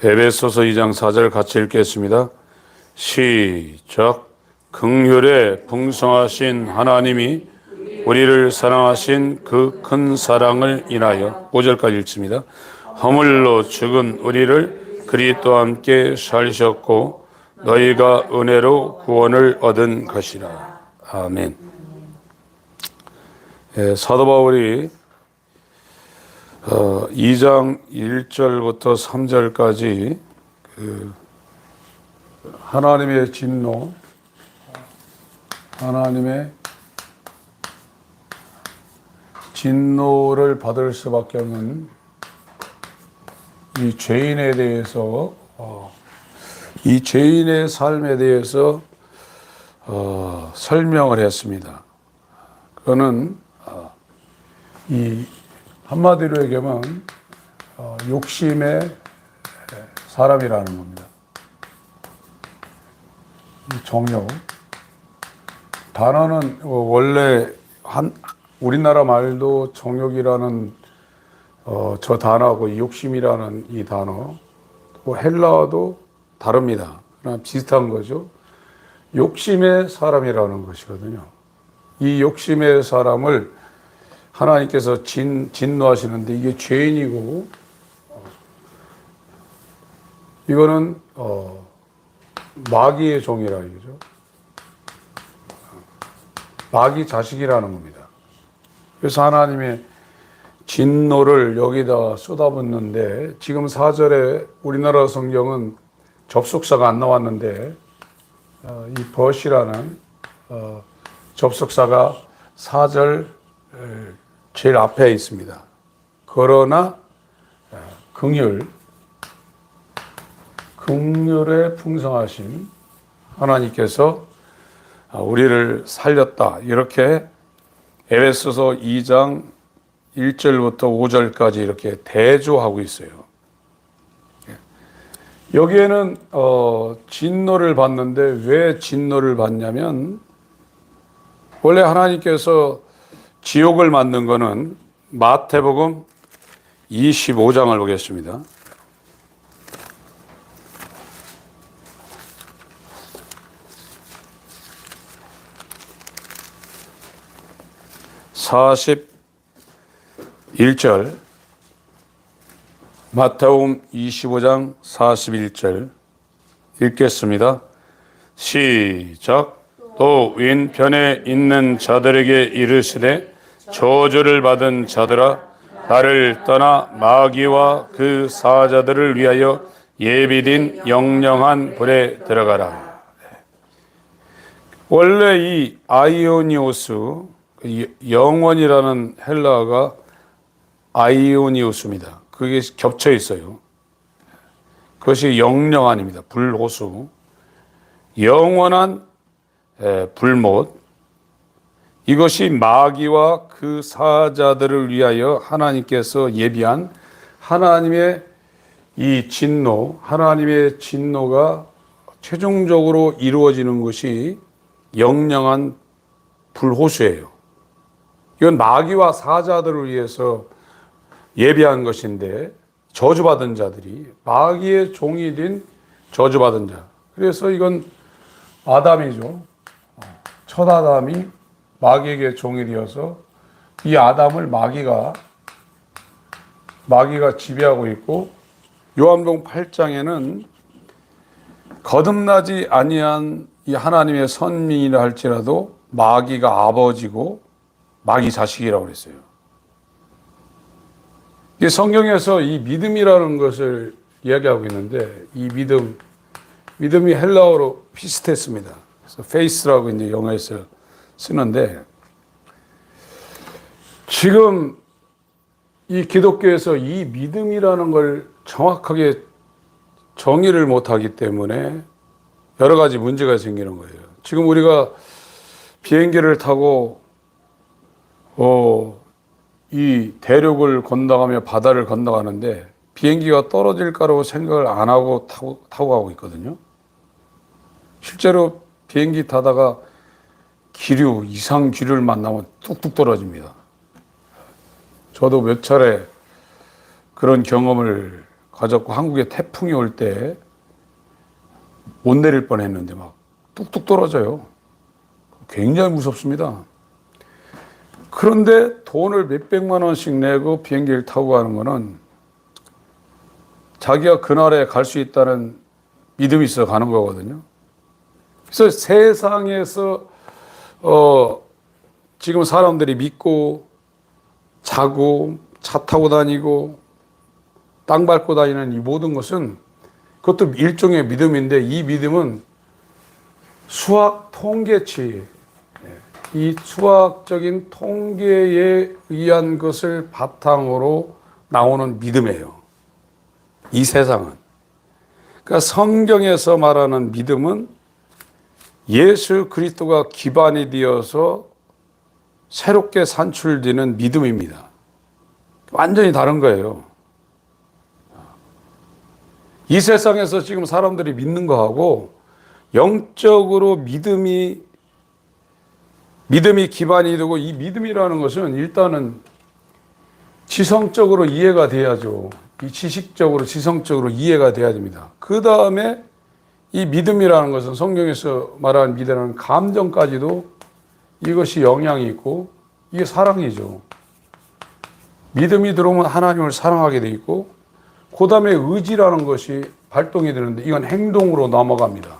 에베소서 2장 4절 같이 읽겠습니다. 시작. 긍휼에 풍성하신 하나님이 우리를 사랑하신 그 큰 사랑을 인하여 5절까지 읽습니다. 허물로 죽은 우리를 그리스도와 함께 살리셨고 너희가 은혜로 구원을 얻은 것이라. 아멘. 사도 바울이 2장 1절부터 3절까지 하나님의 진노, 하나님의 진노를 받을 수밖에 없는 이 죄인에 대해서, 이 죄인의 삶에 대해서 설명을 했습니다. 그거는 이 한마디로 얘기하면 욕심의 사람이라는 겁니다. 이 정욕. 단어는 원래 우리나라 말도 정욕이라는 저 단어하고 욕심이라는 이 단어, 헬라어도 다릅니다. 그러나 비슷한 거죠. 욕심의 사람이라는 것이거든요. 이 욕심의 사람을 하나님께서 진노하시는데 이게 죄인이고, 이거는 마귀의 종이라 이거죠. 마귀 자식이라는 겁니다. 그래서 하나님의 진노를 여기다 쏟아붓는데, 지금 4절에 우리나라 성경은 접속사가 안 나왔는데 이 벗이라는 접속사가 4절 제일 앞에 있습니다. 그러나 긍휼에 풍성하신 하나님께서 우리를 살렸다, 이렇게 에베소서 2장 1절부터 5절까지 이렇게 대조하고 있어요. 여기에는 진노를 받는데 왜 진노를 받냐면, 원래 하나님께서 지옥을 만든 거는 마태복음 25장을 보겠습니다. (41절) 마태복음 25장 41절 읽겠습니다. 시작. 또 왼편에 있는 자들에게 이르시되 저주를 받은 자들아, 나를 떠나 마귀와 그 사자들을 위하여 예비된 영영한 불에 들어가라. 원래 이 아이오니오스, 영원이라는 헬라어가 아이오니오스입니다. 그게 겹쳐 있어요. 그것이 영영한입니다. 불호수. 영원한 불못. 이것이 마귀와 그 사자들을 위하여 하나님께서 예비한 하나님의 이 진노, 하나님의 진노가 최종적으로 이루어지는 것이 영영한 불호수예요. 이건 마귀와 사자들을 위해서 예비한 것인데, 저주받은 자들이, 마귀의 종이 된 저주받은 자. 그래서 이건 아담이죠. 첫 아담이 마귀에게 종이 되어서 이 아담을 마귀가 지배하고 있고, 요한복음 8장에는 거듭나지 아니한 이 하나님의 선민이라 할지라도 마귀가 아버지고 마귀 자식이라고 그랬어요. 이 성경에서 이 믿음이라는 것을 이야기하고 있는데, 이 믿음이 헬라어로 피스테스입니다. 그래서 페이스라고 이제 영어에서 쓰는데, 지금 이 기독교에서 이 믿음이라는 걸 정확하게 정의를 못하기 때문에 여러 가지 문제가 생기는 거예요. 지금 우리가 비행기를 타고 이 대륙을 건너가며 바다를 건너가는데 비행기가 떨어질까라고 생각을 안 하고 타고 가고 있거든요. 실제로 비행기 타다가 이상 기류를 만나면 뚝뚝 떨어집니다. 저도 몇 차례 그런 경험을 가졌고 한국에 태풍이 올 때 못 내릴 뻔했는데 막 뚝뚝 떨어져요. 굉장히 무섭습니다. 그런데 돈을 몇백만 원씩 내고 비행기를 타고 가는 거는 자기가 그날에 갈 수 있다는 믿음이 있어 가는 거거든요. 그래서 세상에서 지금 사람들이 믿고 자고 차 타고 다니고 땅 밟고 다니는 이 모든 것은 그것도 일종의 믿음인데, 이 믿음은 수학 통계치, 이 수학적인 통계에 의한 것을 바탕으로 나오는 믿음이에요. 이 세상은. 그러니까 성경에서 말하는 믿음은 예수 그리스도가 기반이 되어서 새롭게 산출되는 믿음입니다. 완전히 다른 거예요. 이 세상에서 지금 사람들이 믿는 거하고 영적으로 믿음이 기반이 되고, 이 믿음이라는 것은 일단은 지성적으로 이해가 돼야죠. 이 지식적으로, 지성적으로 이해가 돼야 됩니다. 그 다음에 이 믿음이라는 것은 성경에서 말하는 믿음은 감정까지도 이것이 영향이 있고, 이게 사랑이죠. 믿음이 들어오면 하나님을 사랑하게 돼 있고, 그 다음에 의지라는 것이 발동이 되는데 이건 행동으로 넘어갑니다.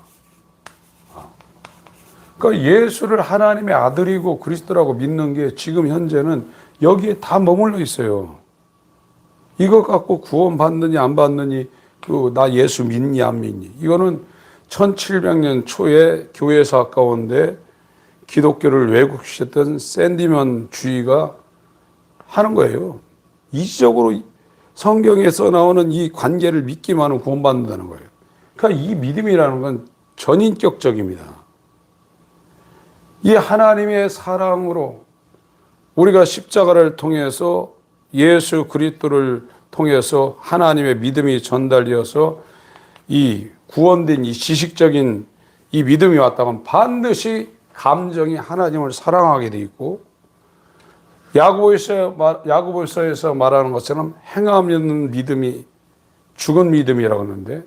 그러니까 예수를 하나님의 아들이고 그리스도라고 믿는 게 지금 현재는 여기에 다 머물러 있어요. 이것 갖고 구원받느니 안 받느니, 나 예수 믿니 안 믿니, 이거는 1700년 초에 교회에서 가운데 기독교를 왜곡시켰던 샌디먼 주의가 하는 거예요. 이시적으로 성경에서 나오는 이 관계를 믿기만 하면 구원받는다는 거예요. 그러니까 이 믿음이라는 건 전인격적입니다. 이 하나님의 사랑으로 우리가 십자가를 통해서 예수 그리스도를 통해서 하나님의 믿음이 전달되어서 이 구원된 이 지식적인 이 믿음이 왔다면 반드시 감정이 하나님을 사랑하게 돼 있고, 야고보서에서 말하는 것처럼 행함이 없는 믿음이 죽은 믿음이라고 하는데,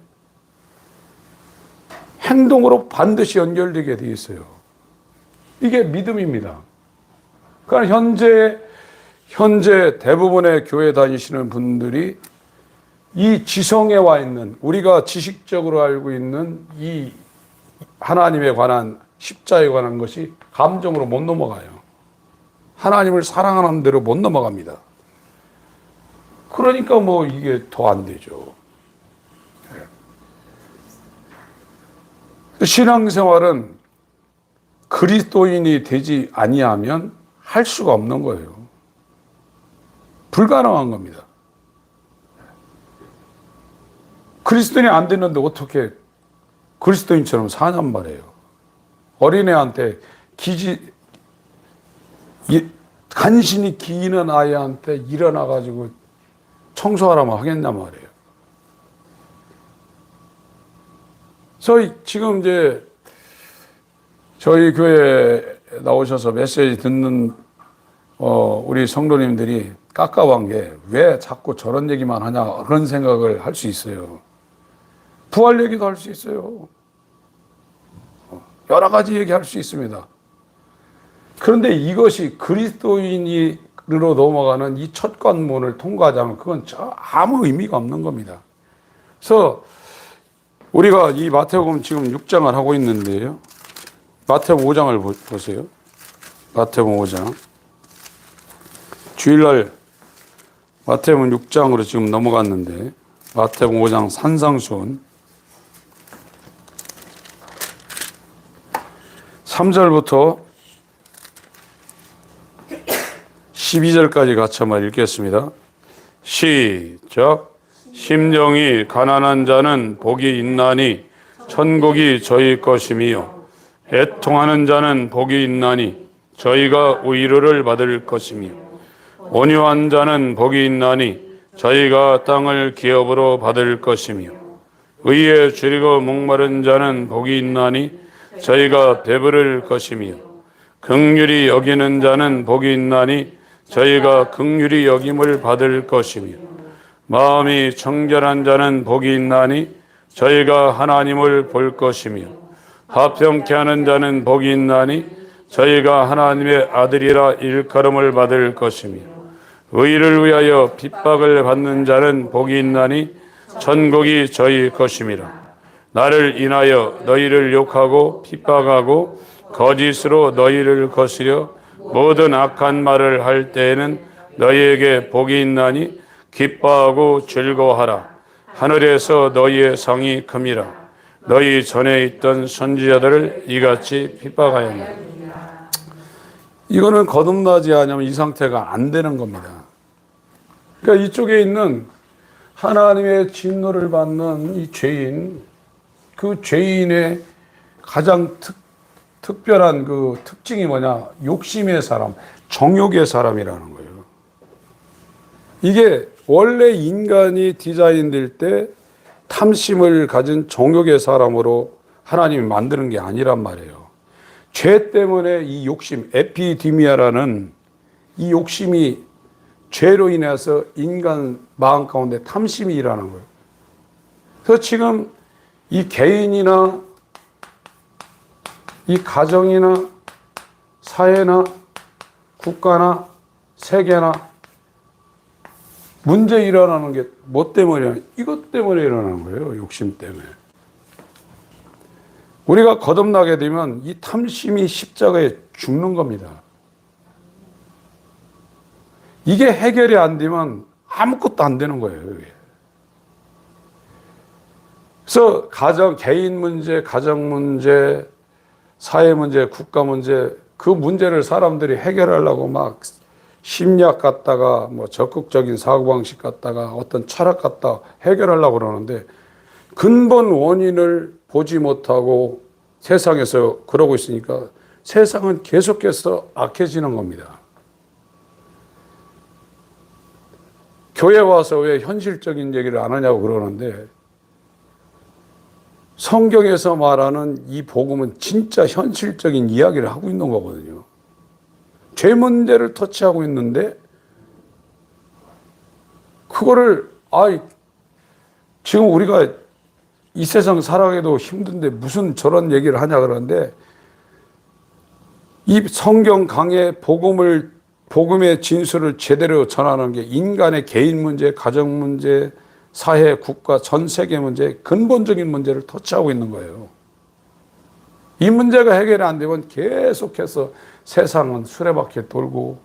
행동으로 반드시 연결되게 돼 있어요. 이게 믿음입니다. 그러니까 현재 대부분의 교회 다니시는 분들이 이 지성에 와 있는, 우리가 지식적으로 알고 있는 이 하나님에 관한, 십자에 관한 것이 감정으로 못 넘어가요. 하나님을 사랑하는 대로 못 넘어갑니다. 그러니까 이게 더 안 되죠. 신앙생활은 그리스도인이 되지 아니하면 할 수가 없는 거예요. 불가능한 겁니다. 그리스도인이 안 됐는데 어떻게 그리스도인처럼 사냔 말이에요. 어린애한테 간신히 기는 아이한테 일어나가지고 청소하라면 하겠냔 말이에요. 지금 이제 저희 교회에 나오셔서 메시지 듣는 우리 성도님들이 깝깝한 게 왜 자꾸 저런 얘기만 하냐, 그런 생각을 할 수 있어요. 부활 얘기도 할 수 있어요. 여러 가지 얘기할 수 있습니다. 그런데 이것이 그리스도인으로 넘어가는 이 첫 관문을 통과하지 않으면 그건 아무 의미가 없는 겁니다. 그래서 우리가 이 마태복음 지금 6장을 하고 있는데요. 마태복음 5장을 보세요. 마태복음 5장. 주일날 마태복음 6장으로 지금 넘어갔는데, 마태복음 5장 산상수훈 3절부터 12절까지 같이 한번 읽겠습니다. 시작. 심령이 가난한 자는 복이 있나니 천국이 저희 것이며, 애통하는 자는 복이 있나니 저희가 위로를 받을 것이며, 온유한 자는 복이 있나니 저희가 땅을 기업으로 받을 것이며, 의에 줄이고 목마른 자는 복이 있나니 저희가 배부를 것이며, 긍휼히 여기는 자는 복이 있나니 저희가 긍휼히 여김을 받을 것이며, 마음이 청결한 자는 복이 있나니 저희가 하나님을 볼 것이며 합평케 하는 자는 복이 있나니 저희가 하나님의 아들이라 일컬음을 받을 것이며 의를 위하여 핍박을 받는 자는 복이 있나니 천국이 저희 것임이라. 나를 인하여 너희를 욕하고 핍박하고 거짓으로 너희를 거스려 모든 악한 말을 할 때에는 너희에게 복이 있나니 기뻐하고 즐거워하라. 하늘에서 너희의 상이 큼이라. 너희 전에 있던 선지자들을 이같이 핍박하였느니라. 이거는 거듭나지 않으면 이 상태가 안 되는 겁니다. 그러니까 이쪽에 있는 하나님의 진노를 받는 이 죄인, 그 죄인의 가장 특별한 그 특징이 뭐냐? 욕심의 사람, 정욕의 사람이라는 거예요. 이게 원래 인간이 디자인될 때 탐심을 가진 정욕의 사람으로 하나님이 만드는 게 아니란 말이에요. 죄 때문에 이 욕심, 에피디미아라는 이 욕심이 죄로 인해서 인간 마음 가운데 탐심이 일어나는 거예요. 그래서 지금 이 개인이나 이 가정이나 사회나 국가나 세계나 문제 일어나는 게 뭐 때문에? 이것 때문에 일어나는 거예요. 욕심 때문에. 우리가 거듭나게 되면 이 탐심이 십자가에 죽는 겁니다. 이게 해결이 안 되면 아무것도 안 되는 거예요. 그래서 가정, 개인 문제, 가정 문제, 사회 문제, 국가 문제, 그 문제를 사람들이 해결하려고 막 심리학 갖다가 뭐 적극적인 사고방식 갖다가 어떤 철학 갖다 해결하려고 그러는데 근본 원인을 보지 못하고 세상에서 그러고 있으니까 세상은 계속해서 악해지는 겁니다. 교회 와서 왜 현실적인 얘기를 안 하냐고 그러는데 성경에서 말하는 이 복음은 진짜 현실적인 이야기를 하고 있는 거거든요. 죄 문제를 터치하고 있는데 그거를 지금 우리가 이 세상 살아가기도 힘든데 무슨 저런 얘기를 하냐 그러는데 이 성경 강의 복음의 진술을 제대로 전하는 게 인간의 개인 문제, 가정 문제, 사회, 국가, 전 세계 문제, 근본적인 문제를 터치하고 있는 거예요. 이 문제가 해결이 안 되면 계속해서 세상은 수레바퀴 돌고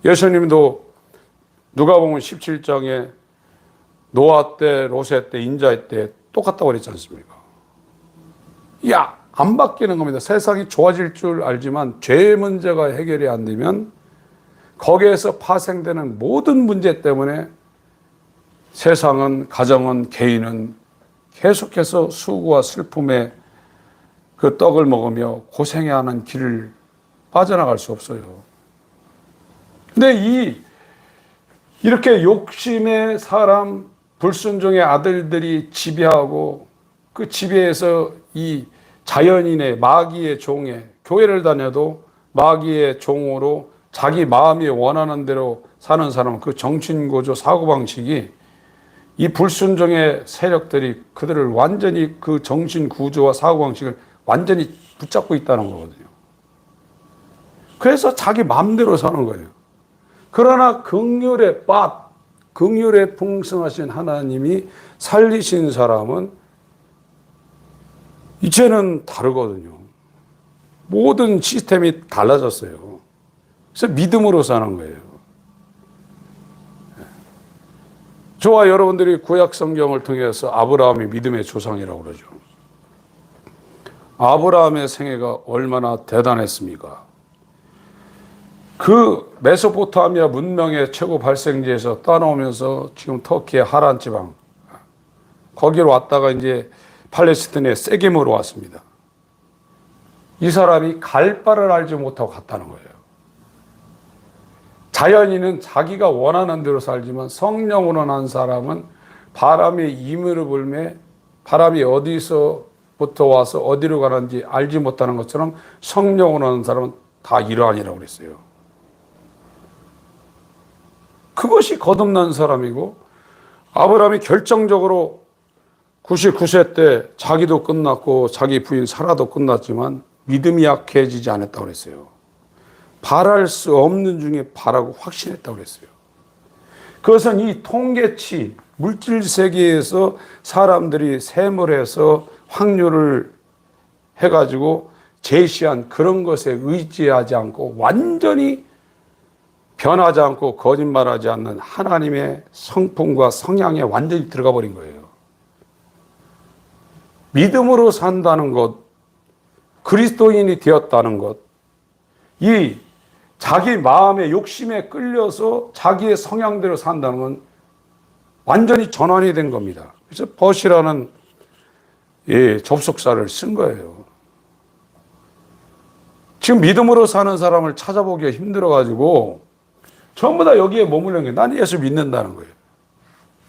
예수님도 누가복음 17장에 노아 때, 로세 때, 인자의 때 똑같다고 그랬지 않습니까? 안 바뀌는 겁니다. 세상이 좋아질 줄 알지만 죄 문제가 해결이 안 되면 거기에서 파생되는 모든 문제 때문에 세상은, 가정은, 개인은 계속해서 수고와 슬픔의 그 떡을 먹으며 고생해야 하는 길을 빠져나갈 수 없어요. 근데 이렇게 욕심의 사람, 불순종의 아들들이 지배하고 그 지배에서 이 자연인의 마귀의 종에 교회를 다녀도 마귀의 종으로 자기 마음이 원하는 대로 사는 사람, 그 정신구조 사고방식이 이 불순종의 세력들이 그들을 완전히 그 정신구조와 사고방식을 완전히 붙잡고 있다는 거거든요. 그래서 자기 마음대로 사는 거예요. 그러나 긍휼에 풍성하신 하나님이 살리신 사람은 이제는 다르거든요. 모든 시스템이 달라졌어요. 그래서 믿음으로 사는 거예요. 저와 여러분들이 구약 성경을 통해서 아브라함이 믿음의 조상이라고 그러죠. 아브라함의 생애가 얼마나 대단했습니까? 그 메소포타미아 문명의 최고 발생지에서 떠나오면서 지금 터키의 하란 지방 거기로 왔다가 이제 팔레스틴의 세겜으로 왔습니다. 이 사람이 갈 바를 알지 못하고 갔다는 거예요. 자연인은 자기가 원하는 대로 살지만 성령으로 난 사람은 바람의 임의를 불매 바람이 어디서부터 와서 어디로 가는지 알지 못하는 것처럼 성령으로 난 사람은 다 이러하니라고 그랬어요. 그것이 거듭난 사람이고 아브라함이 결정적으로 99세 때 자기도 끝났고 자기 부인 사라도 끝났지만 믿음이 약해지지 않았다고 그랬어요. 바랄 수 없는 중에 바라고 확신했다고 그랬어요. 그것은 이 통계치, 물질 세계에서 사람들이 세물해서 확률을 해가지고 제시한 그런 것에 의지하지 않고 완전히 변하지 않고 거짓말하지 않는 하나님의 성품과 성향에 완전히 들어가 버린 거예요. 믿음으로 산다는 것, 그리스도인이 되었다는 것, 이 자기 마음의 욕심에 끌려서 자기의 성향대로 산다는 건 완전히 전환이 된 겁니다. 그래서 벗이라는 접속사를 쓴 거예요. 지금 믿음으로 사는 사람을 찾아보기가 힘들어가지고 전부 다 여기에 머물는 게 난 예수 믿는다는 거예요.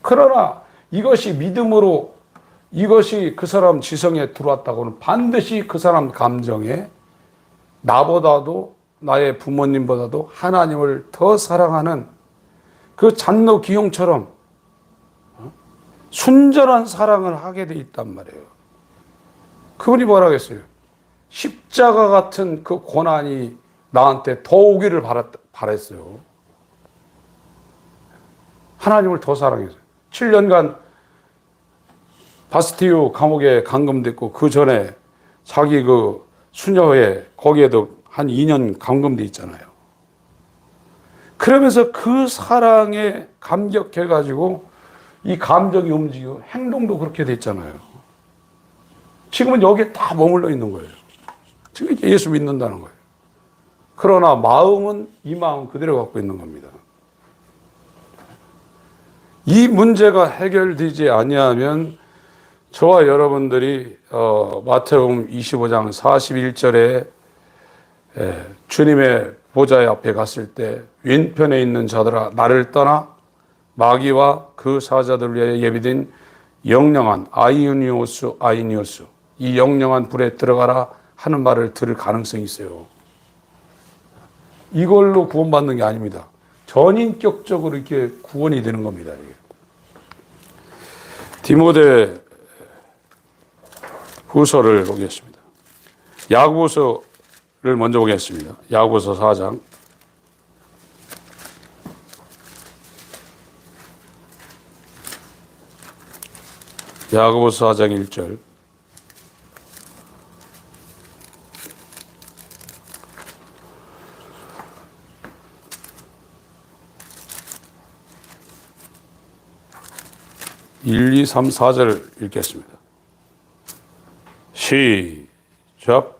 그러나 이것이 믿음으로 이것이 그 사람 지성에 들어왔다고는 반드시 그 사람 감정에 나보다도 나의 부모님보다도 하나님을 더 사랑하는 그 잔노 기용처럼 순전한 사랑을 하게 돼 있단 말이에요. 그분이 뭐라고 했어요? 십자가 같은 그 고난이 나한테 더 오기를 바랬어요. 하나님을 더 사랑했어요. 7년간 바스티유 감옥에 감금됐고 그 전에 자기 그 수녀회 거기에도 한 2년 감금돼 있잖아요. 그러면서 그 사랑에 감격해가지고 이 감정이 움직이고 행동도 그렇게 됐잖아요. 지금은 여기에 다 머물러 있는 거예요. 지금 예수 믿는다는 거예요. 그러나 마음은 이 마음 그대로 갖고 있는 겁니다. 이 문제가 해결되지 아니하면 저와 여러분들이 마태복음 25장 41절에 주님의 보좌 앞에 갔을 때 왼편에 있는 자들아 나를 떠나 마귀와 그 사자들 위하여 예비된 영영한 아이니오스 이 영영한 불에 들어가라 하는 말을 들을 가능성이 있어요. 이걸로 구원받는 게 아닙니다. 전인격적으로 이렇게 구원이 되는 겁니다. 디모데 후서를 보겠습니다. 야고보서를 먼저 보겠습니다. 야고보서 4장. 야고보서 4장 1절. (1, 2, 3, 4절) 읽겠습니다. 시작.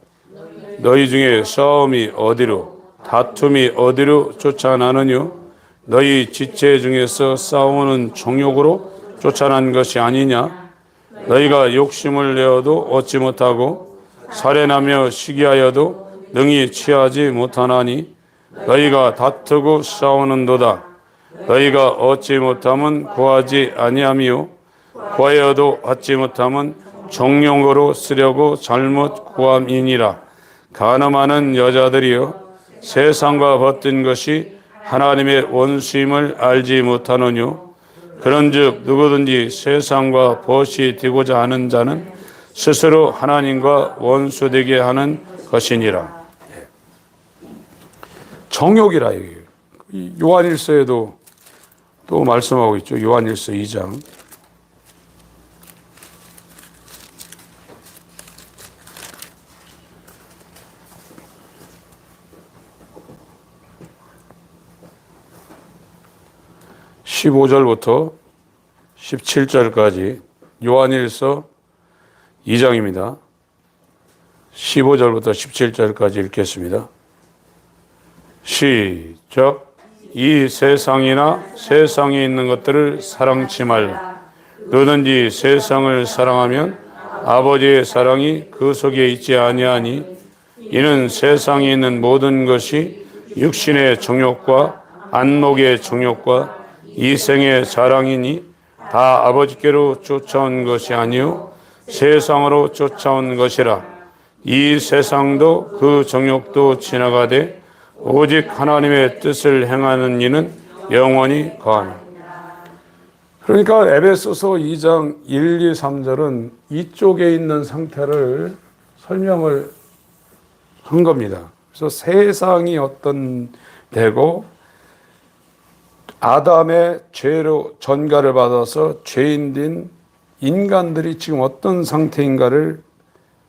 너희 중에 싸움이 어디로 다툼이 어디로 쫓아나느뇨? 너희 지체 중에서 싸우는 정욕으로 쫓아난 것이 아니냐? 너희가 욕심을 내어도 얻지 못하고 살해나며 시기하여도 능히 취하지 못하나니 너희가 다투고 싸우는도다. 너희가 얻지 못하면 구하지 아니하며 구하여도 얻지 못하면 정욕으로 쓰려고 잘못 구함이니라. 간음하는 여자들이여 세상과 벗든 것이 하나님의 원수임을 알지 못하느뇨? 그런즉 누구든지 세상과 벗이 되고자 하는 자는 스스로 하나님과 원수되게 하는 것이니라. 정욕이라 얘기해요. 요한일서에도 또 말씀하고 있죠. 요한일서 2장. (15절부터) (17절까지) 요한일서 2장입니다. 15절부터 17절까지 읽겠습니다. 시작. 이 세상이나 세상에 있는 것들을 사랑치 말라. 누구든지 세상을 사랑하면 아버지의 사랑이 그 속에 있지 아니하니 이는 세상에 있는 모든 것이 육신의 정욕과 안목의 정욕과 이생의 자랑이니 다 아버지께로 쫓아온 것이 아니요 세상으로 쫓아온 것이라. 이 세상도 그 정욕도 지나가되 오직 하나님의 뜻을 행하는 이는 영원히 거하니. 그러니까 에베소서 2장 1, 2, 3절은 이쪽에 있는 상태를 설명을 한 겁니다. 그래서 세상이 어떤 되고 아담의 죄로 전가를 받아서 죄인된 인간들이 지금 어떤 상태인가를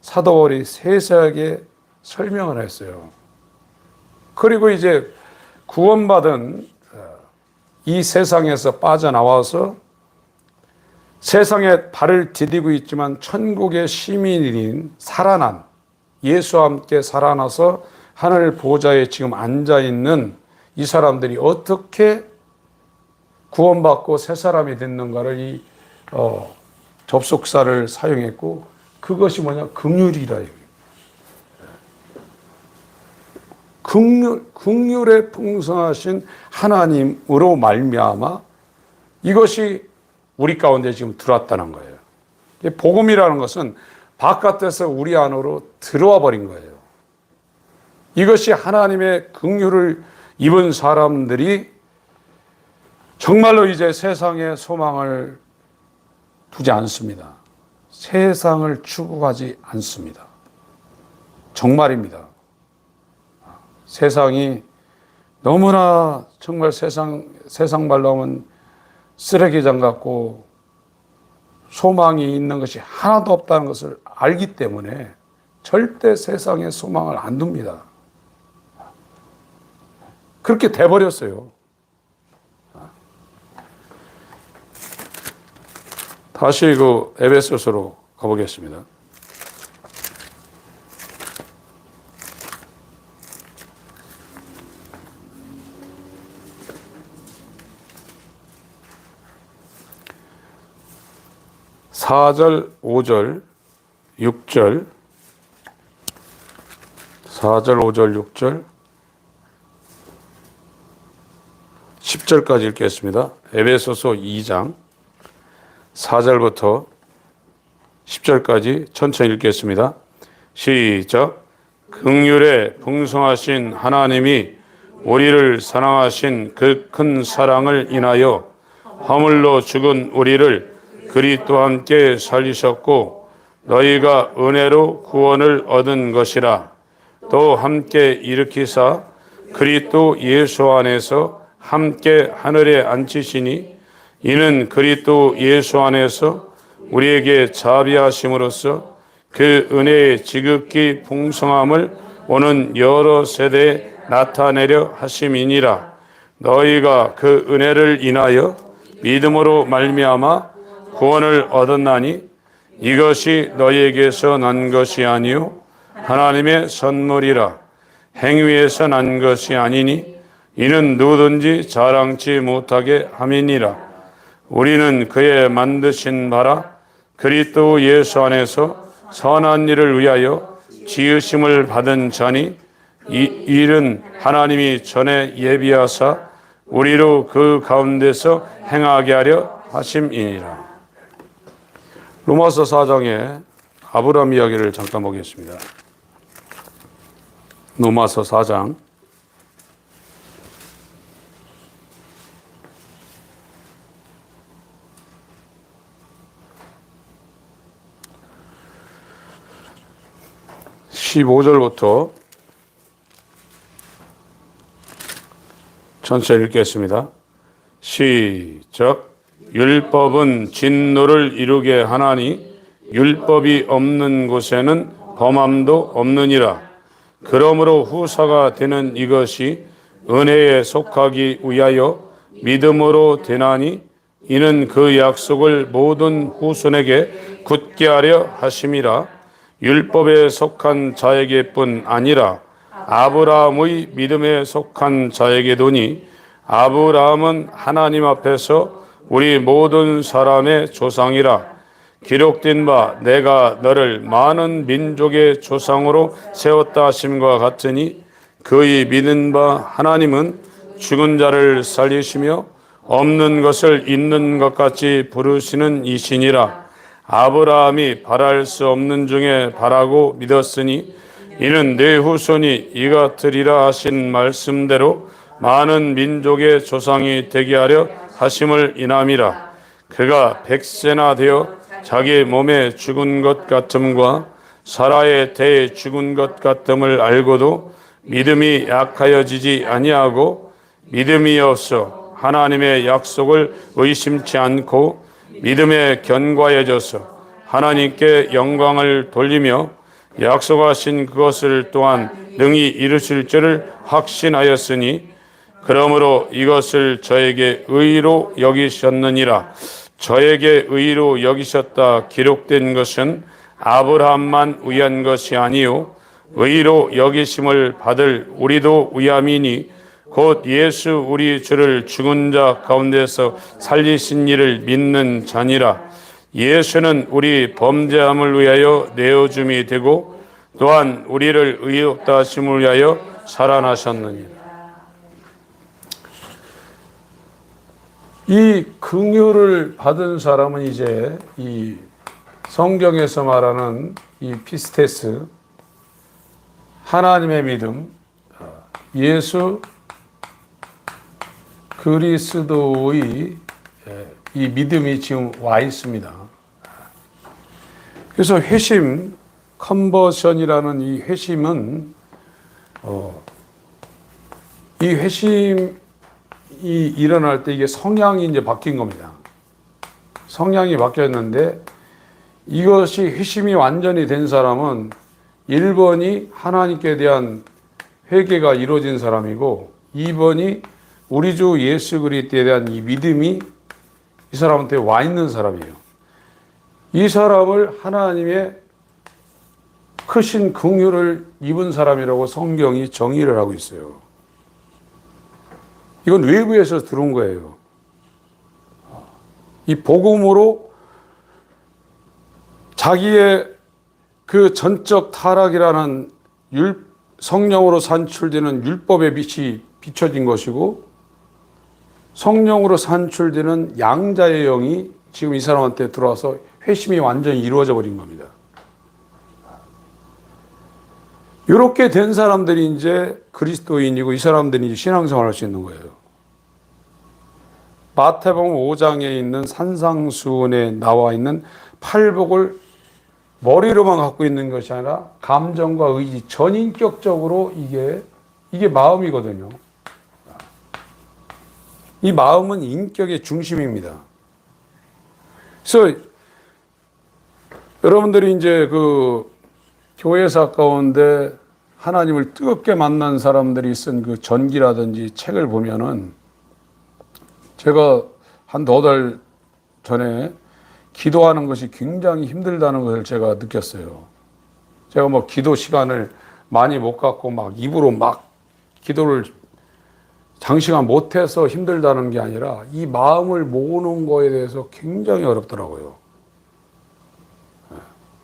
사도 바울이 세세하게 설명을 했어요. 그리고 이제 구원받은 이 세상에서 빠져나와서 세상에 발을 디디고 있지만 천국의 시민인 살아난 예수와 함께 살아나서 하늘 보좌에 지금 앉아있는 이 사람들이 어떻게 구원받고 새 사람이 됐는가를 이 접속사를 사용했고, 그것이 뭐냐? 긍휼이라. 긍휼에 풍성하신 하나님으로 말미암아 이것이 우리 가운데 지금 들어왔다는 거예요. 복음이라는 것은 바깥에서 우리 안으로 들어와 버린 거예요. 이것이 하나님의 긍휼을 입은 사람들이 정말로 이제 세상에 소망을 두지 않습니다. 세상을 추구하지 않습니다. 정말입니다. 세상이 너무나 정말 세상 말로 하면 쓰레기장 같고 소망이 있는 것이 하나도 없다는 것을 알기 때문에 절대 세상에 소망을 안 둡니다. 그렇게 돼버렸어요. 다시 그 에베소서로 가보겠습니다. (4절) (5절) (6절) 4절, 5절, 6절, 10절까지 읽겠습니다. 에베소서 2장 4절부터 10절까지 천천히 읽겠습니다. 시작. 긍휼에 풍성하신 하나님이 우리를 사랑하신 그 큰 사랑을 인하여 허물로 죽은 우리를 그리스도와 함께 살리셨고 너희가 은혜로 구원을 얻은 것이라. 또 함께 일으키사 그리스도 예수 안에서 함께 하늘에 앉히시니 이는 그리스도 예수 안에서 우리에게 자비하심으로써 그 은혜의 지극히 풍성함을 오는 여러 세대에 나타내려 하심이니라. 너희가 그 은혜를 인하여 믿음으로 말미암아 구원을 얻었나니 이것이 너희에게서 난 것이 아니요 하나님의 선물이라. 행위에서 난 것이 아니니 이는 누구든지 자랑치 못하게 함이니라. 우리는 그의 만드신 바라 그리스도 예수 안에서 선한 일을 위하여 지으심을 받은 자니 이 일은 하나님이 전에 예비하사 우리로 그 가운데서 행하게 하려 하심이니라. 로마서 4장의 아브라함 이야기를 잠깐 보겠습니다. 로마서 4장 15절부터 천천히 읽겠습니다. 시작. 율법은 진노를 이루게 하나니 율법이 없는 곳에는 범함도 없느니라. 그러므로 후사가 되는 이것이 은혜에 속하기 위하여 믿음으로 되나니 이는 그 약속을 모든 후손에게 굳게 하려 하심이라. 율법에 속한 자에게뿐 아니라 아브라함의 믿음에 속한 자에게도니 아브라함은 하나님 앞에서 우리 모든 사람의 조상이라. 기록된 바 내가 너를 많은 민족의 조상으로 세웠다 하심과 같으니 그의 믿은 바 하나님은 죽은 자를 살리시며 없는 것을 있는 것 같이 부르시는 이시니라. 아브라함이 바랄 수 없는 중에 바라고 믿었으니 이는 내 후손이 이 같으리라 하신 말씀대로 많은 민족의 조상이 되게 하려 하심을 인함이라. 그가 100세나 되어 자기 몸에 죽은 것 같음과 사라의 태에 죽은 것 같음을 알고도 믿음이 약하여지지 아니하고 믿음이 없어 하나님의 약속을 의심치 않고 믿음에 견고해져서 하나님께 영광을 돌리며 약속하신 그것을 또한 능히 이루실 줄을 확신하였으니 그러므로 이것을 저에게 의로 여기셨느니라. 저에게 의로 여기셨다 기록된 것은 아브라함만 위한 것이 아니요 의로 여기심을 받을 우리도 위함이니 곧 예수 우리 주를 죽은 자 가운데서 살리신 이를 믿는 자니라. 예수는 우리 범죄함을 위하여 내어줌이 되고 또한 우리를 의롭다 하심을 위하여 살아나셨느니라. 이 긍휼을 받은 사람은 이제 이 성경에서 말하는 이 피스테스, 하나님의 믿음, 예수 그리스도의 이 믿음이 지금 와 있습니다. 그래서 회심, 컨버션이라는 이 회심은 이 회심이 일어날 때 이게 성향이 이제 바뀐 겁니다. 성향이 바뀌었는데 이것이 회심이 완전히 된 사람은 1번이 하나님께 대한 회개가 이루어진 사람이고 2번이 우리 주 예수 그리스도에 대한 이 믿음이 이 사람한테 와 있는 사람이에요. 이 사람을 하나님의 크신 긍휼을 입은 사람이라고 성경이 정의를 하고 있어요. 이건 외부에서 들어온 거예요. 이 복음으로 자기의 그 전적 타락이라는 성령으로 산출되는 율법의 빛이 비춰진 것이고 성령으로 산출되는 양자의 영이 지금 이 사람한테 들어와서 회심이 완전히 이루어져 버린 겁니다. 이렇게 된 사람들이 이제 그리스도인이고 이 사람들이 이제 신앙생활을 할 수 있는 거예요. 마태복음 5장에 있는 산상수훈에 나와 있는 팔복을 머리로만 갖고 있는 것이 아니라 감정과 의지, 전인격적으로 이게 마음이거든요. 이 마음은 인격의 중심입니다. 그래서 여러분들이 이제 그 교회사 가운데 하나님을 뜨겁게 만난 사람들이 쓴 그 전기라든지 책을 보면은 제가 한 4달 전에 기도하는 것이 굉장히 힘들다는 것을 제가 느꼈어요. 제가 뭐 기도 시간을 많이 못 갖고 막 입으로 막 기도를 장시간 못해서 힘들다는 게 아니라 이 마음을 모으는 거에 대해서 굉장히 어렵더라고요.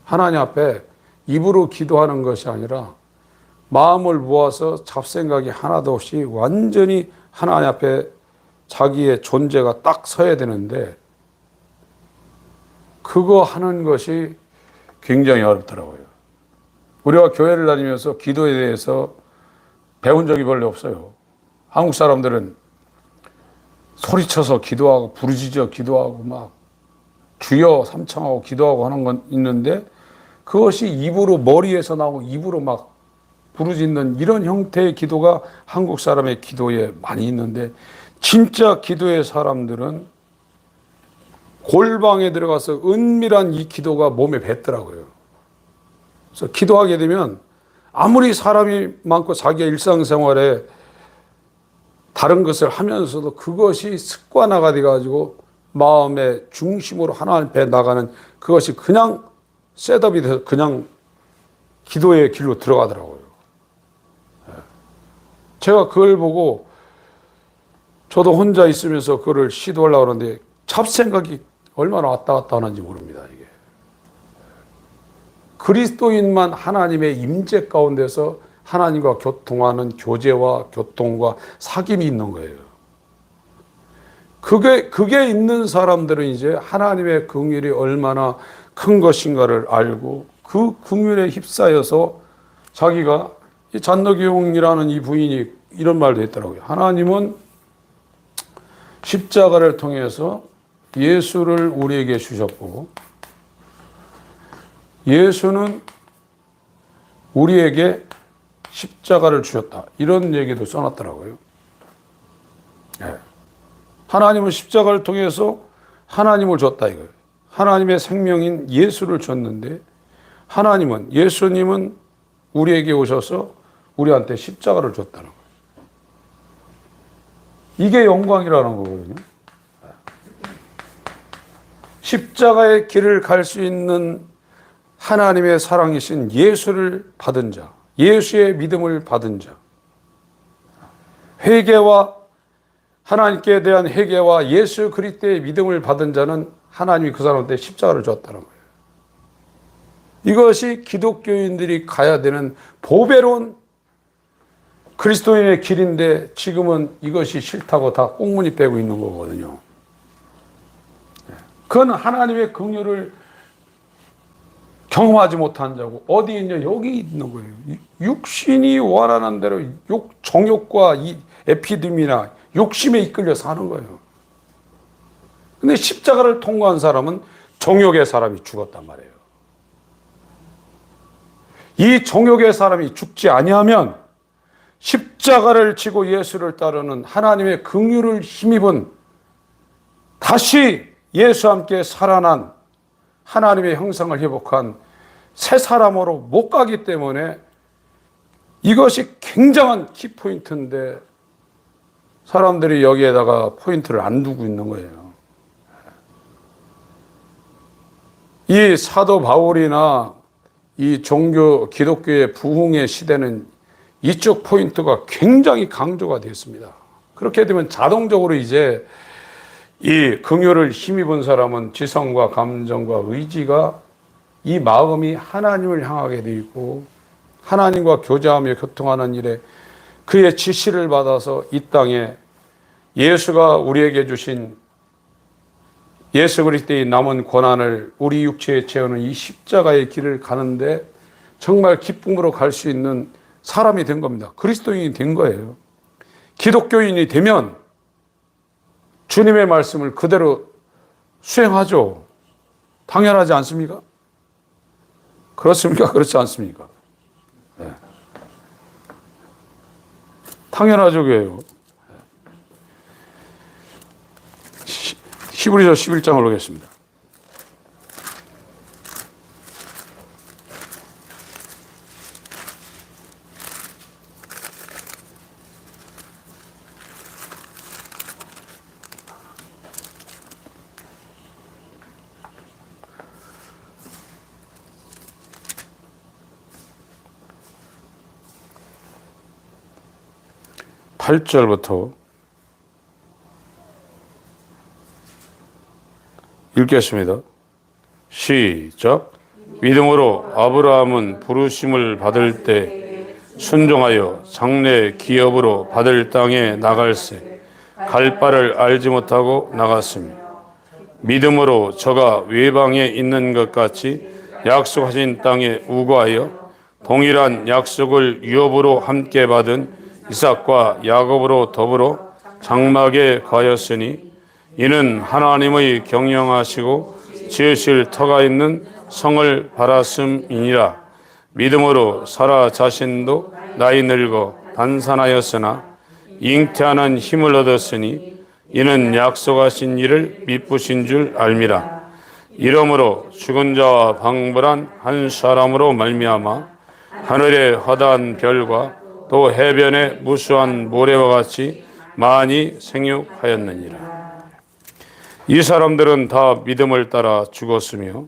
하나님 앞에 입으로 기도하는 것이 아니라 마음을 모아서 잡생각이 하나도 없이 완전히 하나님 앞에 자기의 존재가 딱 서야 되는데 그거 하는 것이 굉장히 어렵더라고요. 우리가 교회를 다니면서 기도에 대해서 배운 적이 별로 없어요. 한국 사람들은 소리쳐서 기도하고 부르짖어 기도하고 막 주여 삼창하고 기도하고 하는 건 있는데 그것이 입으로 머리에서 나오고 입으로 막 부르짖는 이런 형태의 기도가 한국 사람의 기도에 많이 있는데 진짜 기도의 사람들은 골방에 들어가서 은밀한 이 기도가 몸에 뱉더라고요. 그래서 기도하게 되면 아무리 사람이 많고 자기의 일상생활에 다른 것을 하면서도 그것이 습관화가 돼가지고 마음의 중심으로 하나님 앞에 나가는 그것이 그냥 셋업이 돼서 그냥 기도의 길로 들어가더라고요. 제가 그걸 보고 저도 혼자 있으면서 그거를 시도하려고 하는데 잡생각이 얼마나 왔다 갔다 하는지 모릅니다. 이게 그리스도인만 하나님의 임재 가운데서 하나님과 교통하는 교제와 교통과 사귐이 있는 거예요. 그게 있는 사람들은 이제 하나님의 긍휼이 얼마나 큰 것인가를 알고 그 긍휼에 휩싸여서 자기가 이 잔노기용이라는 이 부인이 이런 말도 했더라고요. 하나님은 십자가를 통해서 예수를 우리에게 주셨고 예수는 우리에게 십자가를 주셨다. 이런 얘기도 써놨더라고요. 네. 하나님은 십자가를 통해서 하나님을 줬다 이거예요. 하나님의 생명인 예수를 줬는데 하나님은 예수님은 우리에게 오셔서 우리한테 십자가를 줬다는 거예요. 이게 영광이라는 거거든요. 십자가의 길을 갈 수 있는 하나님의 사랑이신 예수를 받은 자, 예수의 믿음을 받은 자, 회개와 하나님께 대한 회개와 예수 그리스도의 믿음을 받은 자는 하나님이 그 사람한테 십자가를 줬다는 거예요. 이것이 기독교인들이 가야 되는 보배로운 그리스도인의 길인데 지금은 이것이 싫다고 다 꽁무니 빼고 있는 거거든요. 그건 하나님의 긍휼을 경험하지 못한 자고 어디 있냐? 여기 있는 거예요. 육신이 원하는 대로 정욕과 이 에피드미나 욕심에 이끌려 사는 거예요. 근데 십자가를 통과한 사람은 정욕의 사람이 죽었단 말이에요. 이 정욕의 사람이 죽지 아니하면 십자가를 지고 예수를 따르는 하나님의 긍휼을 힘입은 다시 예수와 함께 살아난 하나님의 형상을 회복한 새 사람으로 못 가기 때문에 이것이 굉장한 키포인트인데 사람들이 여기에다가 포인트를 안 두고 있는 거예요. 이 사도 바울이나 이 종교 기독교의 부흥의 시대는 이쪽 포인트가 굉장히 강조가 됐습니다. 그렇게 되면 자동적으로 이제 이 긍휼을 힘입은 사람은 지성과 감정과 의지가 이 마음이 하나님을 향하게 되어 있고 하나님과 교제하며 교통하는 일에 그의 지시를 받아서 이 땅에 예수가 우리에게 주신 예수 그리스도의 남은 고난을 우리 육체에 채우는 이 십자가의 길을 가는데 정말 기쁨으로 갈 수 있는 사람이 된 겁니다. 그리스도인이 된 거예요. 기독교인이 되면 주님의 말씀을 그대로 수행하죠. 당연하지 않습니까? 그렇습니까? 그렇지 않습니까? 네. 당연하죠, 그게요. 히브리서 11장을 보겠습니다. 팔절부터 읽겠습니다. 시작. 믿음으로 아브라함은 부르심을 받을 때 순종하여 장래 기업으로 받을 땅에 나갈새 갈 바를 알지 못하고 나갔으며 믿음으로 저가 외방에 있는 것 같이 약속하신 땅에 우거하여 동일한 약속을 유업으로 함께 받은 이삭과 야곱으로 더불어 장막에 거하였으니 이는 하나님의 경영하시고 지으실 터가 있는 성을 바랐음이니라. 믿음으로 사라 자신도 나이 늙어 단산하였으나 잉태하는 힘을 얻었으니 이는 약속하신 일을 미쁘신 줄 알미라. 이러므로 죽은 자와 방불한 한 사람으로 말미암아 하늘의 허다한 별과 또 해변의 무수한 모래와 같이 많이 생육하였느니라. 이 사람들은 다 믿음을 따라 죽었으며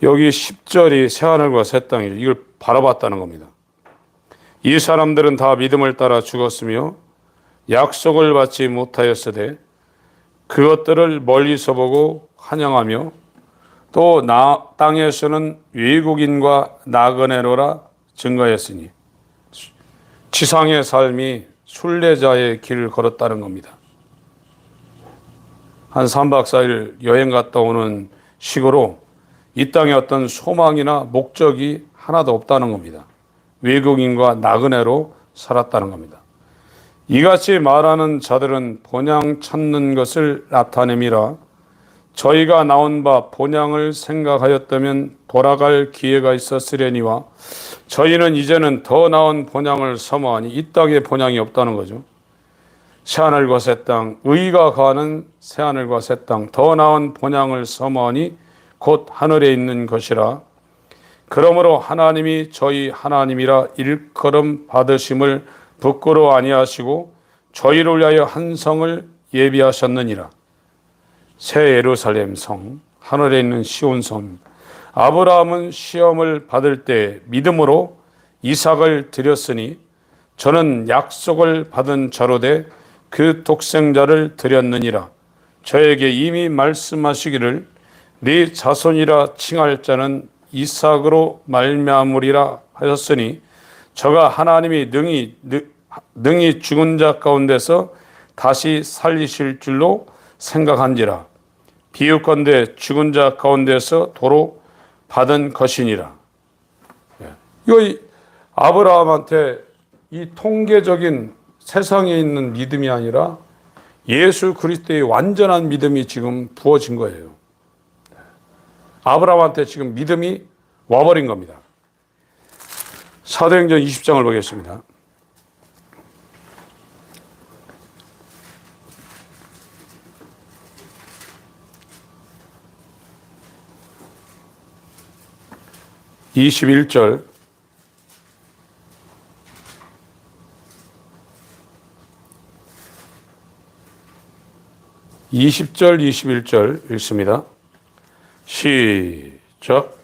여기 10절이 새하늘과 새 땅이에요. 이걸 바라봤다는 겁니다. 이 사람들은 다 믿음을 따라 죽었으며 약속을 받지 못하였으되 그것들을 멀리서 보고 환영하며 또 땅에서는 외국인과 나그네로라 증거했으니 지상의 삶이 순례자의 길을 걸었다는 겁니다. 한 3박 4일 여행 갔다 오는 식으로 이 땅에 어떤 소망이나 목적이 하나도 없다는 겁니다. 외국인과 나그네로 살았다는 겁니다. 이같이 말하는 자들은 본향 찾는 것을 나타냄이라 저희가 나온 바 본향을 생각하였다면 돌아갈 기회가 있었으려니와 저희는 이제는 더 나은 본향을 사모하니 이 땅에 본향이 없다는 거죠. 새하늘과 새 땅, 의가 거하는 새하늘과 새 땅, 더 나은 본향을 사모하니 곧 하늘에 있는 것이라. 그러므로 하나님이 저희 하나님이라 일컬음 받으심을 부끄러워 아니하시고 저희를 위하여 한 성을 예비하셨느니라. 새 예루살렘 성, 하늘에 있는 시온 성. 아브라함은 시험을 받을 때 믿음으로 이삭을 드렸으니 저는 약속을 받은 자로 돼 그 독생자를 드렸느니라. 저에게 이미 말씀하시기를 네 자손이라 칭할 자는 이삭으로 말미암으리라 하셨으니 저가 하나님이 능히 죽은 자 가운데서 다시 살리실 줄로 생각한지라. 비유컨대 죽은 자 가운데서 도로 받은 것이니라. 이거 아브라함한테 이 통계적인 세상에 있는 믿음이 아니라 예수 그리스도의 완전한 믿음이 지금 부어진 거예요. 아브라함한테 지금 믿음이 와버린 겁니다. 사도행전 20장을 보겠습니다. (21절) 20절, 21절 읽습니다. 시작.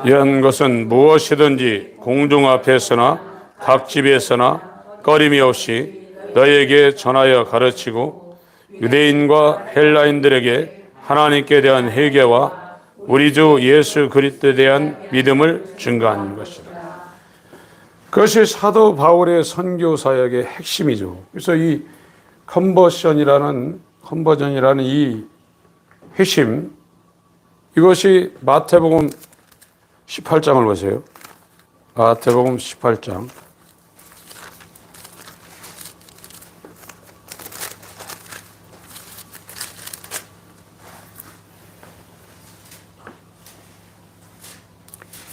이런 것은 무엇이든지 공중 앞에서나 각 집에서나 꺼림이 없이 너에게 전하여 가르치고 유대인과 헬라인들에게 하나님께 대한 회개와 우리 주 예수 그리스도에 대한 믿음을 증거하는 것이다. 그것이 사도 바울의 선교 사역의 핵심이죠. 그래서 이 컨버전이라는 이 회심, 이것이 마태복음 18장을 보세요. 마태복음 18장.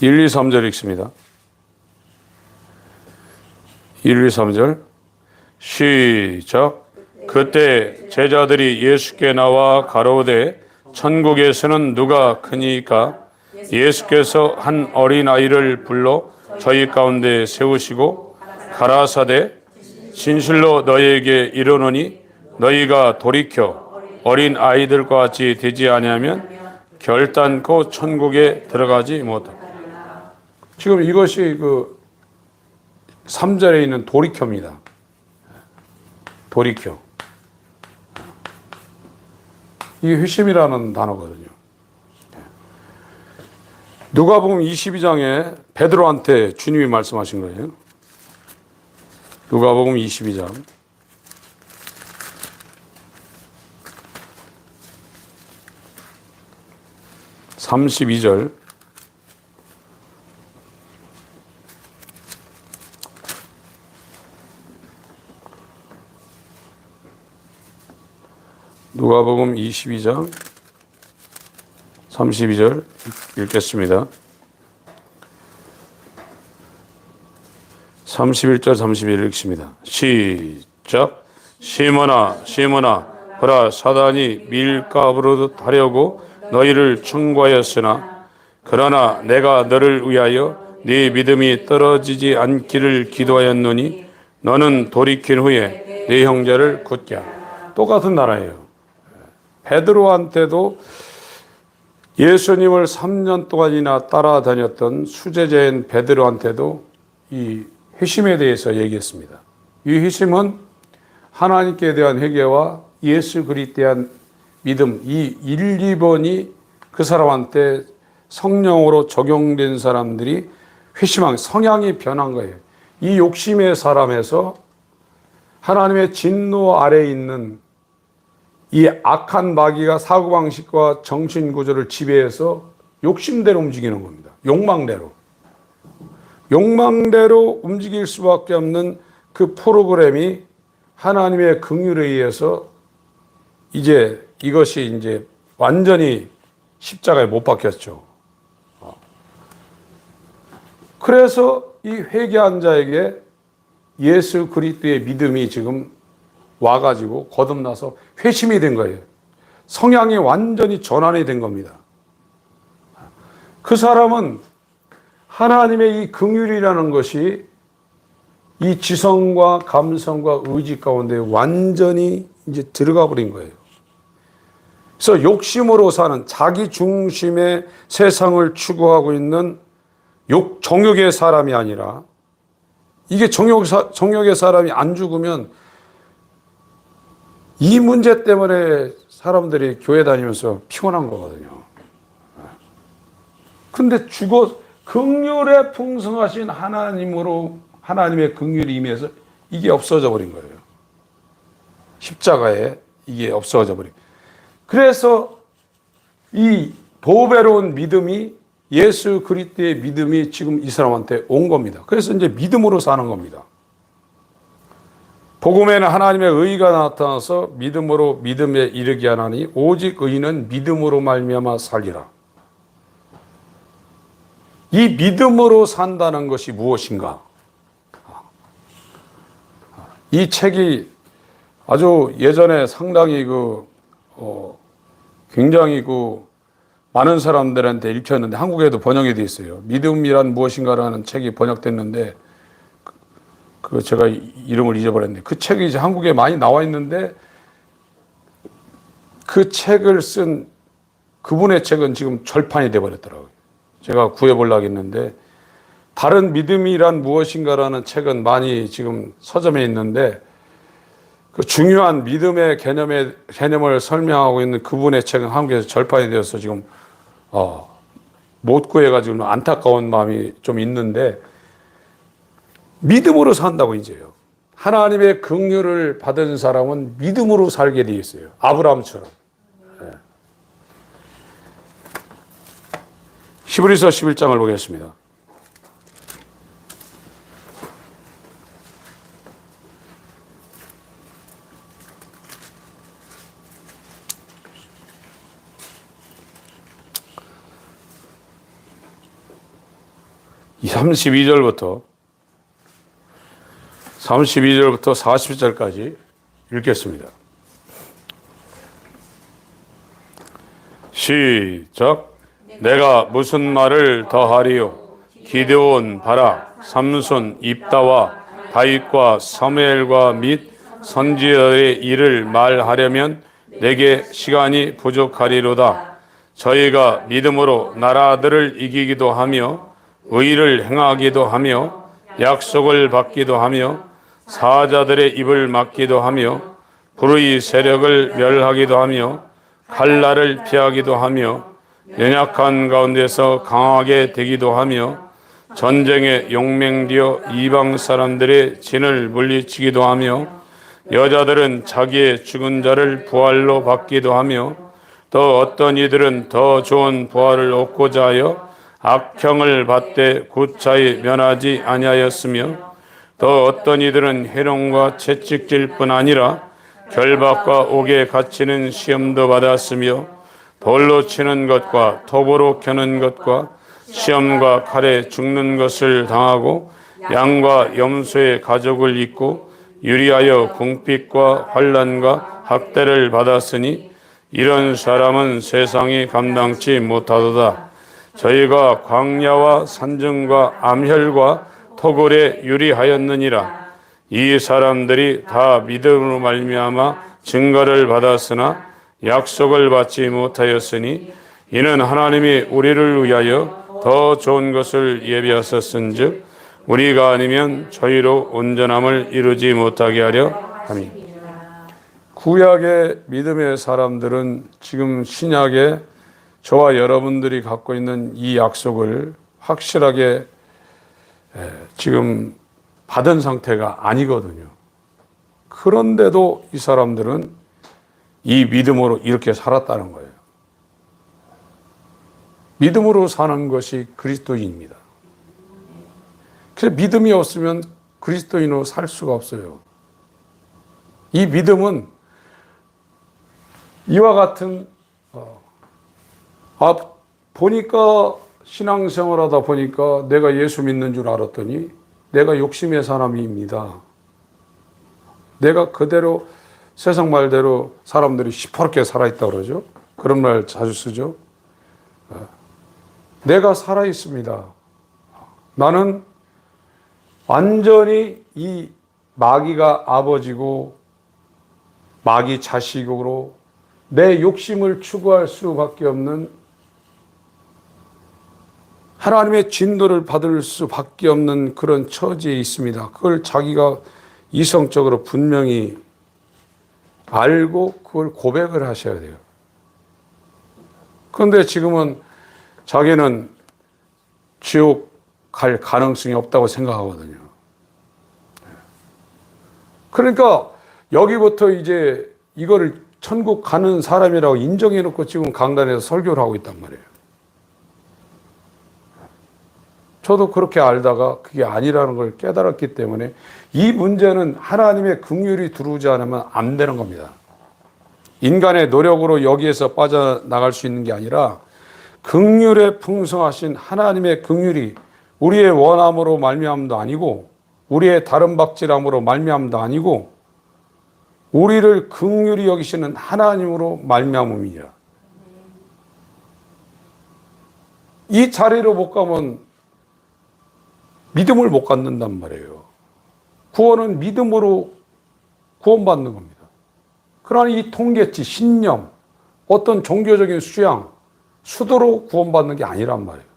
(1, 2, 3절) 읽습니다. 1, 2, 3절 시작. 그때 제자들이 예수께 나와 가로되 천국에서는 누가 크니까? 예수께서 한 어린아이를 불러 저희 가운데 세우시고 가라사대 진실로 너희에게 이르노니 너희가 돌이켜 어린아이들과 같이 되지 아니하면 결단코 천국에 들어가지 못하리라. 지금 이것이 그 3절에 있는 돌이켜입니다. 돌이켜. 이게 회심이라는 단어거든요. 누가복음 22장에 베드로한테 주님이 말씀하신 거예요. 누가복음 22장 32절 누가복음 22장 32절 읽겠습니다. 31절 31절 읽습니다. 시작. 시몬아 시몬아 보라 사단이 밀가부로 하려고 너희를 청구하였으나 그러나 내가 너를 위하여 네 믿음이 떨어지지 않기를 기도하였노니 너는 돌이킨 후에 네 형제를 굳게 하라. 똑같은 나라예요. 베드로한테도 예수님을 3년 동안이나 따라다녔던 수제자인 베드로한테도 이 회심에 대해서 얘기했습니다. 이 회심은 하나님께 대한 회개와 예수 그리스도에 대한 믿음, 이 1, 2번이 그 사람한테 성령으로 적용된 사람들이 회심한 성향이 변한 거예요. 이 욕심의 사람에서 하나님의 진노 아래에 있는 이 악한 마귀가 사고방식과 정신구조를 지배해서 욕심대로 움직이는 겁니다. 욕망대로. 욕망대로 움직일 수밖에 없는 그 프로그램이 하나님의 긍휼에 의해서 이제 이것이 이제 완전히 십자가에 못 박혔죠. 그래서 이 회개한 자에게 예수 그리스도의 믿음이 지금 와가지고 거듭나서 회심이 된 거예요. 성향이 완전히 전환이 된 겁니다. 그 사람은 하나님의 이 긍휼이라는 것이 이 지성과 감성과 의지 가운데 완전히 이제 들어가 버린 거예요. 그래서 욕심으로 사는 자기 중심의 세상을 추구하고 있는 정욕의 사람이 아니라, 이게 정욕의 사람이 안 죽으면 이 문제 때문에 사람들이 교회 다니면서 피곤한 거거든요. 근데 긍휼에 풍성하신 하나님의 긍휼이 임해서 이게 없어져 버린 거예요. 십자가에 이게 없어져 버린. 그래서 이 보배로운 믿음이, 예수 그리스도의 믿음이 지금 이 사람한테 온 겁니다. 그래서 이제 믿음으로 사는 겁니다. 복음에는 하나님의 의가 나타나서 믿음으로 믿음에 이르게 하나니 오직 의인은 믿음으로 말미암아 살리라. 이 믿음으로 산다는 것이 무엇인가? 이 책이 아주 예전에 상당히 굉장히 많은 사람들한테 읽혔는데, 한국에도 번역이 되어 있어요. 믿음이란 무엇인가라는 책이 번역됐는데, 제가 이름을 잊어버렸는데, 그 책이 이제 한국에 많이 나와 있는데, 그 책을 쓴 그분의 책은 지금 절판이 돼버렸더라고요. 제가 구해보려고 했는데, 다른 믿음이란 무엇인가라는 책은 많이 지금 서점에 있는데, 그 중요한 믿음의 개념을 설명하고 있는 그분의 책은 한국에서 절판이 되어서 지금 못 구해가지고 안타까운 마음이 좀 있는데, 믿음으로 산다고 이제요. 하나님의 긍휼을 받은 사람은 믿음으로 살게 되어 있어요. 아브라함처럼. 히브리서 11장을 보겠습니다. 이 32절부터 40절까지 읽겠습니다. 시작. 내가 무슨 말을 더하리요? 기드온, 바락, 삼손, 입다와 다윗과 사무엘과 및 선지자의 일을 말하려면 내게 시간이 부족하리로다. 저희가 믿음으로 나라들을 이기기도 하며 의를 행하기도 하며 약속을 받기도 하며 사자들의 입을 막기도 하며 불의 세력을 멸하기도 하며 칼날을 피하기도 하며 연약한 가운데서 강하게 되기도 하며 전쟁에 용맹되어 이방 사람들의 진을 물리치기도 하며 여자들은 자기의 죽은 자를 부활로 받기도 하며 또 어떤 이들은 더 좋은 부활을 얻고자 하여 악형을 받되 굳차이 면하지 아니하였으며 또 어떤 이들은 해롱과 채찍질 뿐 아니라 결박과 옥에 갇히는 시험도 받았으며 돌로 치는 것과 톱으로 켜는 것과 시험과 칼에 죽는 것을 당하고 양과 염소의 가죽을 입고 유리하여 궁핍과 환난과 학대를 받았으니 이런 사람은 세상이 감당치 못하도다. 저희가 광야와 산증과 암혈과 토굴에 유리하였느니라. 이 사람들이 다 믿음으로 말미암아 증거를 받았으나 약속을 받지 못하였으니 이는 하나님이 우리를 위하여 더 좋은 것을 예비하셨은즉 우리가 아니면 저희로 온전함을 이루지 못하게 하려 함이. 구약의 믿음의 사람들은 지금 신약의 저와 여러분들이 갖고 있는 이 약속을 확실하게 지금 받은 상태가 아니거든요. 그런데도 이 사람들은 이 믿음으로 이렇게 살았다는 거예요. 믿음으로 사는 것이 그리스도인입니다. 그래서 믿음이 없으면 그리스도인으로 살 수가 없어요. 이 믿음은 이와 같은 보니까 신앙생활 하다 보니까 내가 예수 믿는 줄 알았더니 내가 욕심의 사람입니다. 내가 그대로 세상 말대로 사람들이 시퍼렇게 살아있다고 그러죠. 그런 말 자주 쓰죠. 내가 살아있습니다. 나는 완전히 이 마귀가 아버지고 마귀 자식으로 내 욕심을 추구할 수밖에 없는, 하나님의 진도를 받을 수밖에 없는 그런 처지에 있습니다. 그걸 자기가 이성적으로 분명히 알고 그걸 고백을 하셔야 돼요. 그런데 지금은 자기는 지옥 갈 가능성이 없다고 생각하거든요. 그러니까 여기부터 이제 이거를 천국 가는 사람이라고 인정해 놓고 지금 강단에서 설교를 하고 있단 말이에요. 저도 그렇게 알다가 그게 아니라는 걸 깨달았기 때문에 이 문제는 하나님의 긍휼이 들어오지 않으면 안 되는 겁니다. 인간의 노력으로 여기에서 빠져나갈 수 있는 게 아니라 긍휼에 풍성하신 하나님의 긍휼이 우리의 원함으로 말미암도 아니고 우리의 다른 박질함으로 말미암도 아니고 우리를 긍휼히 여기시는 하나님으로 말미암음이라. 이 자리로 못 가면 믿음을 못 갖는단 말이에요. 구원은 믿음으로 구원받는 겁니다. 그러나 이 통계치, 신념, 어떤 종교적인 수양, 수도로 구원받는 게 아니란 말이에요.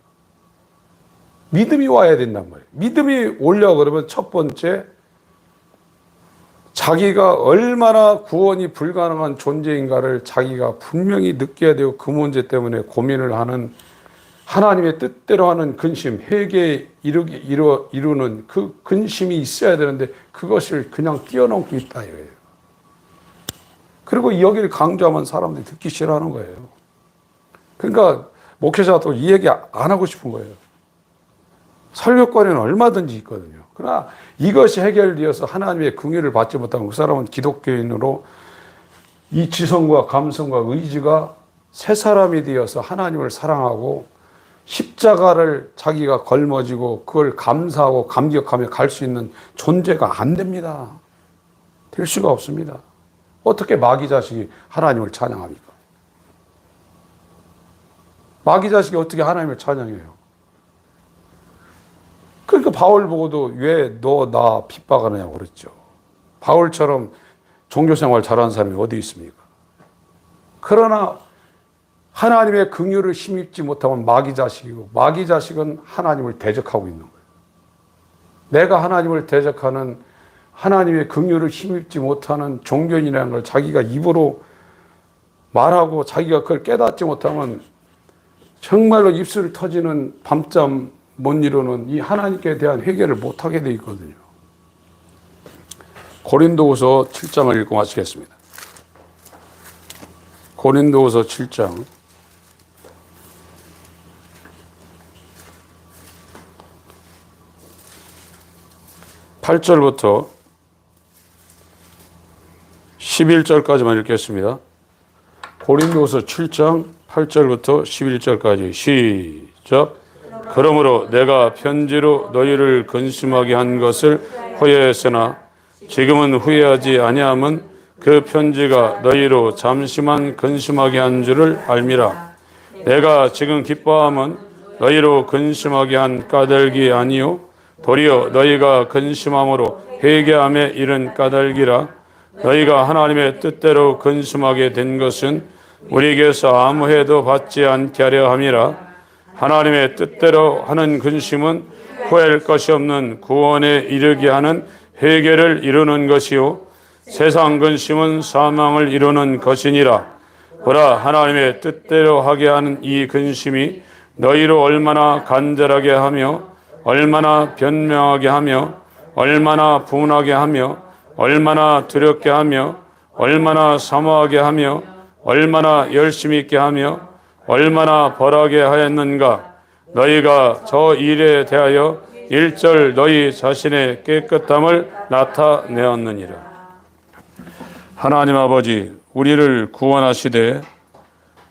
믿음이 와야 된단 말이에요. 믿음이 오려고 그러면 첫 번째, 자기가 얼마나 구원이 불가능한 존재인가를 자기가 분명히 느껴야 되고 그 문제 때문에 고민을 하는, 하나님의 뜻대로 하는 근심, 회개에 이루는 그 근심이 있어야 되는데 그것을 그냥 뛰어넘고 있다 이거예요. 그리고 여기를 강조하면 사람들이 듣기 싫어하는 거예요. 그러니까 목회자도 이 얘기 안 하고 싶은 거예요. 설교권에는 얼마든지 있거든요. 그러나 이것이 해결되어서 하나님의 긍휼을 받지 못하면 그 사람은 기독교인으로 이 지성과 감성과 의지가 새 사람이 되어서 하나님을 사랑하고 십자가를 자기가 걸머지고 그걸 감사하고 감격하며 갈 수 있는 존재가 안 됩니다. 될 수가 없습니다. 어떻게 마귀 자식이 하나님을 찬양합니까? 마귀 자식이 어떻게 하나님을 찬양해요? 그러니까 바울 보고도 왜 너 나 핍박하느냐고 그랬죠. 바울처럼 종교생활 잘하는 사람이 어디 있습니까? 그러나 하나님의 긍휼을 힘입지 못하면 마귀 자식이고 마귀 자식은 하나님을 대적하고 있는 거예요. 내가 하나님을 대적하는, 하나님의 긍휼을 힘입지 못하는 종교인이라는 걸 자기가 입으로 말하고 자기가 그걸 깨닫지 못하면 정말로 입술 터지는 밤잠 못 이루는 이 하나님께 대한 회개를 못하게 돼 있거든요. 고린도후서 7장을 읽고 마치겠습니다. 고린도후서 7장 8절부터 11절까지만 읽겠습니다. 고린도후서 7장 8절부터 11절까지 시작. 그러므로 내가 편지로 너희를 근심하게 한 것을 후회했으나 지금은 후회하지 아니함은 그 편지가 너희로 잠시만 근심하게 한 줄을 알미라. 내가 지금 기뻐함은 너희로 근심하게 한 까닭이 아니요 도리어 너희가 근심함으로 회개함에 이른 까닭이라. 너희가 하나님의 뜻대로 근심하게 된 것은 우리에게서 아무 해도 받지 않게 하려 함이라. 하나님의 뜻대로 하는 근심은 후회할 것이 없는 구원에 이르게 하는 회개를 이루는 것이요 세상 근심은 사망을 이루는 것이니라. 보라, 하나님의 뜻대로 하게 하는 이 근심이 너희로 얼마나 간절하게 하며 얼마나 변명하게 하며 얼마나 분하게 하며 얼마나 두렵게 하며 얼마나 사모하게 하며 얼마나 열심히 있게 하며 얼마나 벌하게 하였는가. 너희가 저 일에 대하여 일절 너희 자신의 깨끗함을 나타내었느니라. 하나님 아버지, 우리를 구원하시되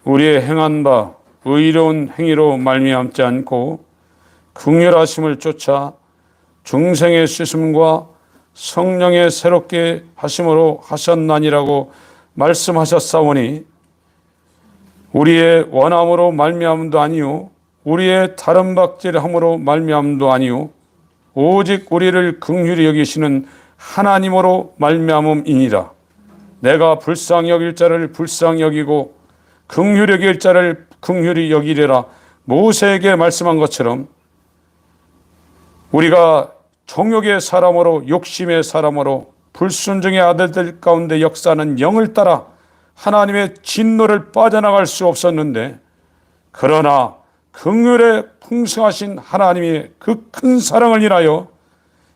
우리의 행한 바 의로운 행위로 말미암지 않고 긍휼하심을 쫓아 중생의 씻음과 성령의 새롭게 하심으로 하셨나니라고 말씀하셨사오니 우리의 원함으로 말미암음도 아니요 우리의 다른 박질함으로 말미암음도 아니요 오직 우리를 긍휼히 여기시는 하나님으로 말미암음이니라. 내가 불쌍히 여길 자를 불쌍히 여기고 긍휼히 여길 자를 긍휼히 여기리라. 모세에게 말씀한 것처럼 우리가 정욕의 사람으로 욕심의 사람으로 불순종의 아들들 가운데 역사하는 영을 따라 하나님의 진노를 빠져나갈 수 없었는데, 그러나 긍휼에 풍성하신 하나님의 그 큰 사랑을 인하여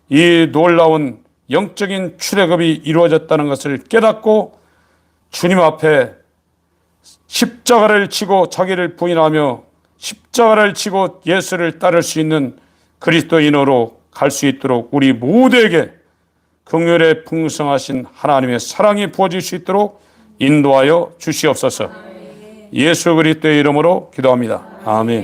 이 놀라운 영적인 출애굽이 이루어졌다는 것을 깨닫고 주님 앞에 십자가를 지고 자기를 부인하며 십자가를 지고 예수를 따를 수 있는 그리스도인으로 갈 수 있도록 우리 모두에게 긍휼에 풍성하신 하나님의 사랑이 부어질 수 있도록 인도하여 주시옵소서. 예수 그리스도의 이름으로 기도합니다. 아멘.